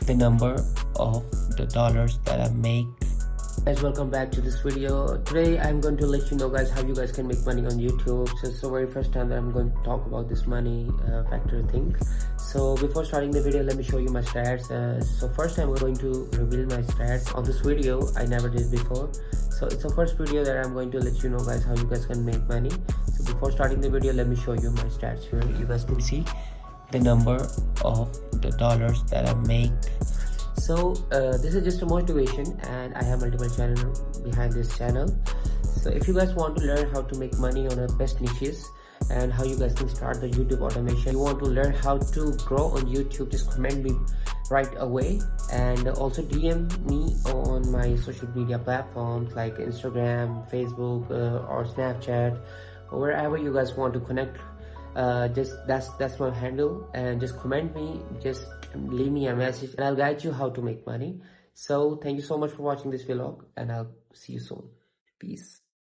the number of the dollars that I make. Guys, welcome back to this video. Today I'm going to let you know guys how you guys can make money on YouTube. So it's the very first time that I'm going to talk about this money factor thing. So before starting the video, let me show you my stats. So first I'm going to reveal my stats on this video. I never did before, so it's the first video that I'm going to let you know guys how you guys can make money. So before starting the video, let me show you my stats here. You guys can see The number of the dollars that I make. So this is just a motivation, and I have multiple channels behind this channel. So if you guys want to learn how to make money on the best niches and how you guys can start the YouTube automation, you want to learn how to grow on YouTube, just comment me right away, and also DM me on my social media platforms like Instagram, Facebook, or Snapchat, or wherever you guys want to connect. Just that's my handle, and just comment me, just leave me a message, and I'll guide you how to make money. So thank you so much for watching this vlog, and I'll see you soon. Peace.